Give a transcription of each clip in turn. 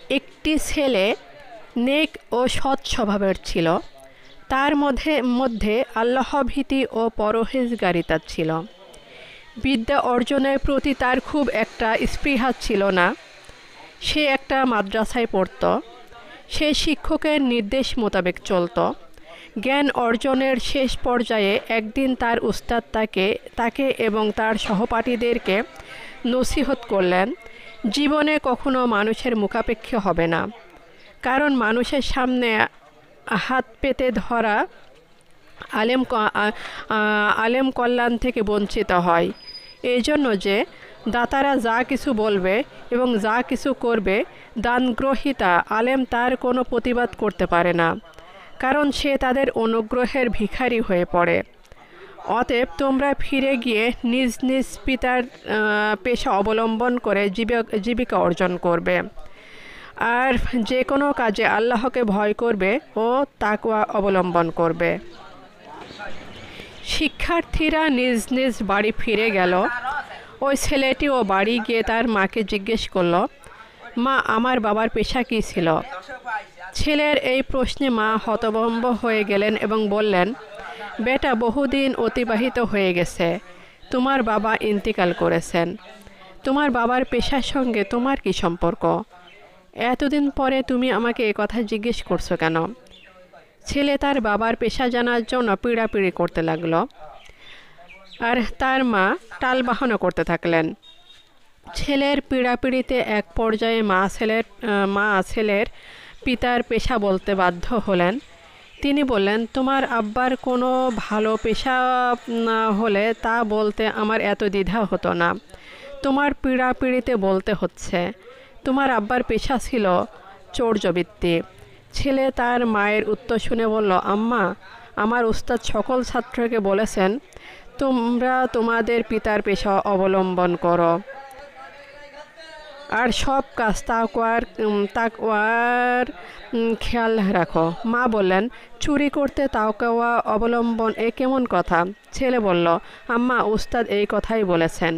একটি ছেলে নেক ও সৎ স্বভাবের ছিল। তার মধ্যে মধ্যে আল্লাহভীতি ও পরহেজগারিতা ছিল। বিদ্যা অর্জনের প্রতি তার খুব একটা স্পৃহা ছিল না। সে একটা মাদ্রাসায় পড়ত। সে শিক্ষকের নির্দেশ মোতাবেক চলত। জ্ঞান অর্জনের শেষ পর্যায়ে একদিন তার উস্তাদ তাকে এবং তার সহপাঠীদেরকে নসিহত করলেন, জীবনে কখনো মানুষের মুখাপেক্ষী হবে না, কারণ মানুষের সামনে হাত পেতে ধরা আলেম কল্যাণ থেকে বঞ্চিত হয়। এই জন্য যে দাতারা যা কিছু বলবে এবং যা কিছু করবে, দানগ্রহীতা আলেম তার কোনো প্রতিবাদ করতে পারে না, কারণ সে তাদের অনুগ্রহের ভিখারি হয়ে পড়ে। অতএব তোমরা ফিরে গিয়ে নিজ নিজ পিতার পেশা অবলম্বন করে জীবিকা অর্জন করবে, আর যে কোনো কাজে আল্লাহকে ভয় করবে ও তাকওয়া অবলম্বন করবে। শিক্ষার্থীরা নিজ নিজ বাড়ি ফিরে গেল। ওই ছেলেটিও বাড়ি গিয়ে তার মাকে জিজ্ঞেস করল, মা, আমার বাবার পেশা কী ছিল? ছেলের এই প্রশ্নে মা হতভম্ব হয়ে গেলেন এবং বললেন, বেটা, বহুদিন অতিবাহিত হয়ে গেছে, তোমার বাবা ইন্তিকাল করেছেন। তোমার বাবার পেশার সঙ্গে তোমার কি সম্পর্ক? এতদিন পরে তুমি আমাকে এ কথা জিজ্ঞেস করছো কেন? ছেলে তার বাবার পেশা জানার জন্য পিড়াপিড়ি করতে লাগলো, আর তার মা টালবাহানা করতে থাকলেন। ছেলের পীড়াপিড়িতে এক পর্যায়ে মা ছেলের পিতার পেশা বলতে বাধ্য হলেন। তিনি বললেন, তোমার আব্বার কোনো ভালো পেশা হলে তা বলতে আমার এত দ্বিধা হতো না, তোমার পীড়াপিড়িতে বলতে হচ্ছে। তোমার আব্বার পেশা ছিল চৌর্যবৃত্তি। ছেলে তার মায়ের উত্তর শুনে বলল, আম্মা, আমার উস্তাদ সকল ছাত্রকে বলেছেন তোমরা তোমাদের পিতার পেশা অবলম্বন করো আর সব কাজ তাকওয়ার খেয়াল রাখো। মা বললেন, চুরি করতে তাকওয়া অবলম্বন এ কেমন কথা? ছেলে বলল, আম্মা, উস্তাদ এই কথাই বলেছেন।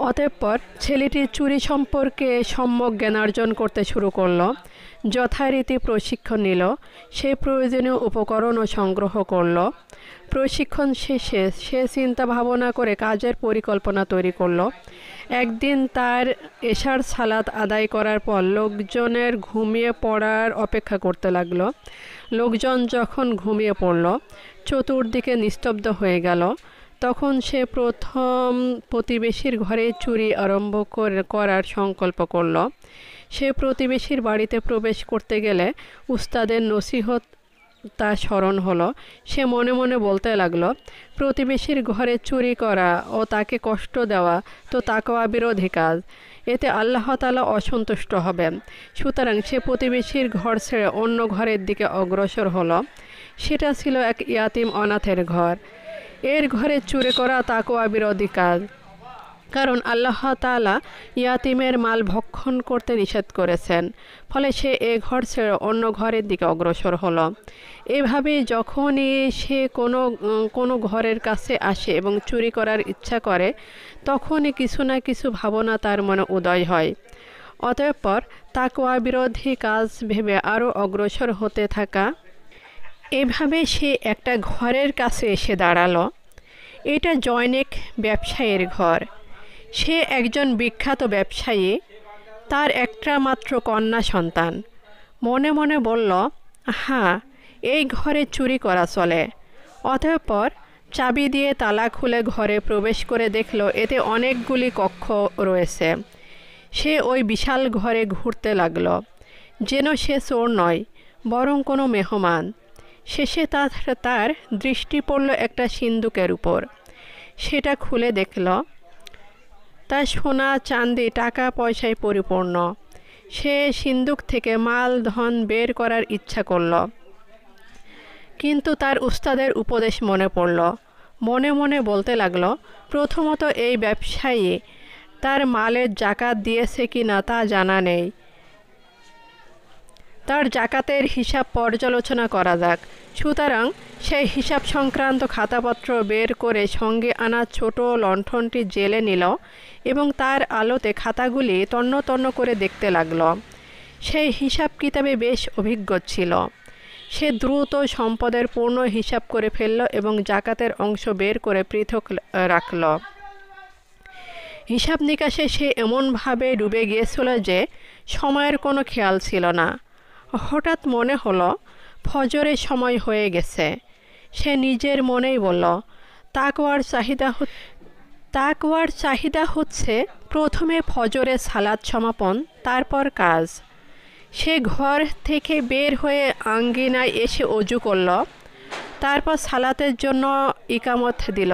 অতঃপর ছেলেটি চুরি সম্পর্কে সম্যক জ্ঞানার্জন করতে শুরু করলো। যথারীতি প্রশিক্ষণ নিল। সে প্রয়োজনীয় উপকরণও সংগ্রহ করল। প্রশিক্ষণ শেষে সে চিন্তা ভাবনা করে কাজের পরিকল্পনা তৈরি করল। একদিন তার এশার সালাত আদায় করার পর লোকজনের ঘুমিয়ে পড়ার অপেক্ষা করতে লাগলো। লোকজন যখন ঘুমিয়ে পড়ল, চতুর্দিকে নিস্তব্ধ হয়ে গেল, তখন সে প্রথম প্রতিবেশীর ঘরে চুরি আরম্ভ করার সংকল্প করল। সে প্রতিবেশীর বাড়িতে প্রবেশ করতে গেলে উস্তাদের নসিহত তার স্মরণ হলো। সে মনে মনে বলতে লাগলো, প্রতিবেশীর ঘরে চুরি করা ও তাকে কষ্ট দেওয়া তো তাকওয়া বিরোধী কাজ, এতে আল্লাহ তাআলা অসন্তুষ্ট হবেন। সুতরাং সে প্রতিবেশীর ঘর ছেড়ে অন্য ঘরের দিকে অগ্রসর হলো। সেটা ছিল এক ইয়াতিম অনাথের ঘর। এর ঘরে চুরি করা তাকওয়া বিরোধী কাজ, কারণ আল্লাহ তাআলা ইয়াতিমের মাল ভক্ষণ করতে নিষেধ করেছেন। ফলে সে এ ঘর ছেড়ে অন্য ঘরের দিকে অগ্রসর হলো। এভাবে যখনই সে কোনো ঘরের কাছে আসে এবং চুরি করার ইচ্ছা করে, তখনই কিছু না কিছু ভাবনা তার মনে উদয় হয়। অতঃপর তাকওয়া বিরোধী কাজ ভেবে আরও অগ্রসর হতে থাকা। এভাবে সে একটা ঘরের কাছে এসে দাঁড়ালো। এটা জনৈক ব্যবসায়ীর ঘর। সে একজন বিখ্যাত ব্যবসায়ী। তার একটা মাত্র কন্যা সন্তান। মনে মনে বলল, হ্যাঁ, এই ঘরে চুরি করা চলে। অতঃপর চাবি দিয়ে তালা খুলে ঘরে প্রবেশ করে দেখল এতে অনেকগুলি কক্ষ রয়েছে। সে ওই বিশাল ঘরে ঘুরতে লাগলো, যেন সে চোর নয়, বরং কোনো মেহমান। শেষে তার দৃষ্টি পড়ল একটা সিন্দুকের উপর। সেটা খুলে দেখল তা সোনা, চাঁদি, টাকা পয়সায় পরিপূর্ণ। সে সিন্দুক থেকে মাল ধন বের করার ইচ্ছা করল, কিন্তু তার উস্তাদের উপদেশ মনে পড়ল। মনে মনে বলতে লাগলো, প্রথমত এই ব্যবসায়ী তার মালের জাকাত দিয়েছে কি না তা জানা নেই, তার জাকাতের হিসাব পর্যালোচনা করা যাক। সুতরাং সেই হিসাব সংক্রান্ত খাতাপত্র বের করে সঙ্গে আনা ছোট লণ্ঠনটি জেলে নিল এবং তার আলোতে খাতাগুলি তন্ন তন্ন করে দেখতে লাগল। সেই হিসাব কিতাবে বেশ অভিজ্ঞ ছিল। সে দ্রুত সম্পদের পূর্ণ হিসাব করে ফেলল এবং জাকাতের অংশ বের করে পৃথক রাখল। হিসাব নিকাশে সে এমনভাবে ডুবে গিয়েছিল যে সময়ের কোনো খেয়াল ছিল না। হঠাৎ মনে হলো ফজরের সময় হয়ে গেছে। সে নিজের মনেই বলল, তাকওয়ার চাহিদা হচ্ছে প্রথমে ফজরের সালাত সমাপন, তারপর কাজ। সে ঘর থেকে বের হয়ে আঙ্গিনায় এসে অজু করল, তারপর সালাতের জন্য ইকামত দিল।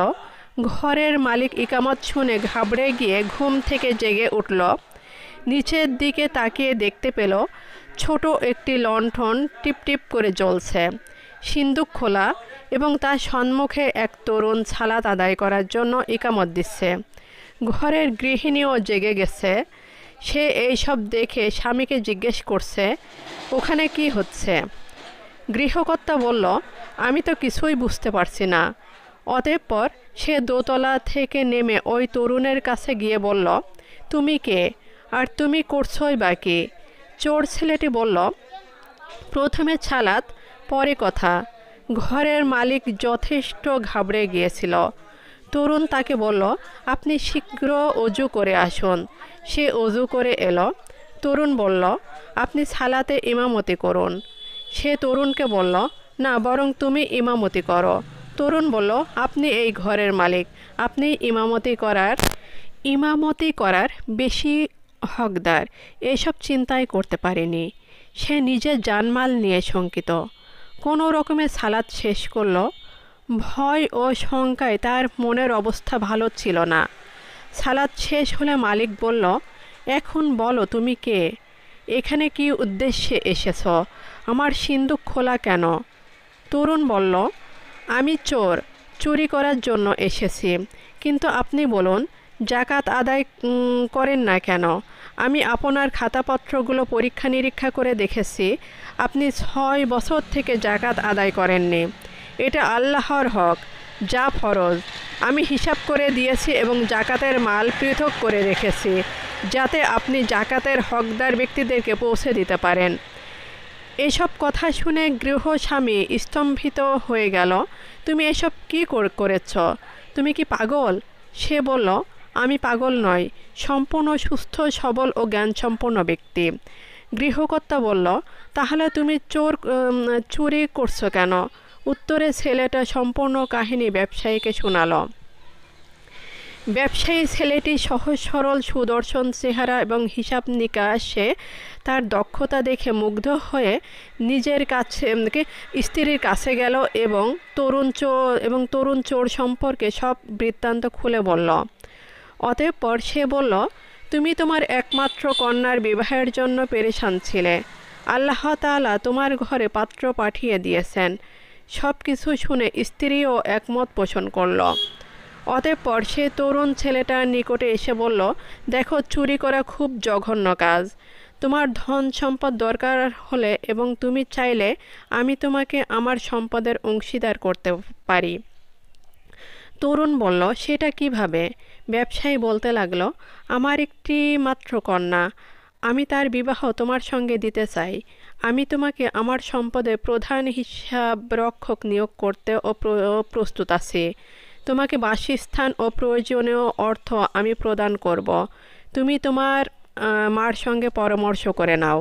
ঘরের মালিক ইকামত শুনে ঘাবড়ে গিয়ে ঘুম থেকে জেগে উঠল। নিচের দিকে তাকিয়ে দেখতে পেল ছোট একটি লণ্ঠন টিপটিপ করে জ্বলছে। সিন্দুক খোলা এবং তার সম্মুখে এক তরুণ সালাত আদায় করার জন্য ইকামত দিচ্ছে। ঘরের গৃহিণীও জেগে গেছে। সে এইসব দেখে স্বামীকে জিজ্ঞেস করছে, ওখানে কি হচ্ছে? গৃহকর্তা বলল, আমি তো কিছুই বুঝতে পারছি না। অতঃপর সে দোতলা থেকে নেমে ওই তরুণের কাছে গিয়ে বলল, তুমি কে আর তুমি করছোই বা কি? চোর ছেলেটি বলল, প্রথমে সালাত, পরে কথা। ঘরের মালিক যথেষ্ট ঘাবড়ে গিয়েছিল। তরুণ তাকে বলল, আপনি শীঘ্র অজু করে আসুন। সে অজু করে এলো। তরুণ বলল, আপনি সালাতে ইমামতি করুন। সে তরুণকে বলল, না, বরং তুমি ইমামতি করো। তরুণ বলল, আপনি এই ঘরের মালিক, আপনি ইমামতি করার বেশি হকদার। এসব চিন্তাই করতে পারেনি। সে নিজের জানমাল নিয়ে শঙ্কিত। কোনো রকমে সালাত শেষ করল। ভয় ও শঙ্কায় তার মনের অবস্থা ভালো ছিল না। সালাত শেষ হলে মালিক বলল, এখন বলো তুমি কে? এখানে কি উদ্দেশ্যে এসেছ? আমার সিন্দুক খোলা কেন? তরুণ বলল, আমি চোর, চুরি করার জন্য এসেছি। কিন্তু আপনি বলুন, জাকাত আদায় করেন না কেন? আমি আপনার খাতাপত্রগুলো পরীক্ষা নিরীক্ষা করে দেখেছি, আপনি 6 বছর থেকে জাকাত আদায় করেননি। এটা আল্লাহর হক, যা ফরজ। আমি হিসাব করে দিয়েছি এবং জাকাতের মাল পৃথক করে রেখেছি, যাতে আপনি জাকাতের হকদার ব্যক্তিদেরকে পৌঁছে দিতে পারেন। এসব কথা শুনে গৃহস্বামী স্তম্ভিত হয়ে গেল। তুমি এসব কি করেছ? তুমি কি পাগল? সে বলল, আমি পাগল নই, সম্পূর্ণ সুস্থ সবল ও জ্ঞানসম্পন্ন ব্যক্তি। গৃহকর্তা বলল, তাহলে তুমি চুরি করছো কেন? উত্তরে ছেলেটা সম্পূর্ণ কাহিনী ব্যবসায়ীকে শোনাল। ব্যবসায়ী ছেলেটি সহজ সরল সুদর্শন চেহারা এবং হিসাব নিকাশে তার দক্ষতা দেখে মুগ্ধ হয়ে স্ত্রীর কাছে গেল এবং তরুণ চোর সম্পর্কে সব বৃত্তান্ত খুলে বলল। অতঃপর সে বলল, তুমি তোমার একমাত্র কন্যার বিবাহের জন্য পেরেশান ছিলে। আল্লাহ তাআলা তোমার ঘরে পাত্র পাঠিয়ে দিয়েছেন। সব কিছু শুনে স্ত্রীও একমত পোষণ করল। অতঃপর সে তরুণ ছেলেটার নিকটে এসে বলল, দেখো, চুরি করা খুব জঘন্য কাজ। তোমার ধন সম্পদ দরকার হলে এবং তুমি চাইলে আমি তোমাকে আমার সম্পদের অংশীদার করতে পারি। তরুণ বলল, সেটা কিভাবে? ব্যবসায়ী বলতে লাগলো, আমার একটি মাত্র কন্যা, আমি তার বিবাহ তোমার সঙ্গে দিতে চাই। আমি তোমাকে আমার সম্পদের প্রধান হিসাবরক্ষক নিয়োগ করতে প্রস্তুত আছি। তোমাকে বাসস্থান ও প্রয়োজনীয় অর্থ আমি প্রদান করব। তুমি তোমার মার সঙ্গে পরামর্শ করে নাও।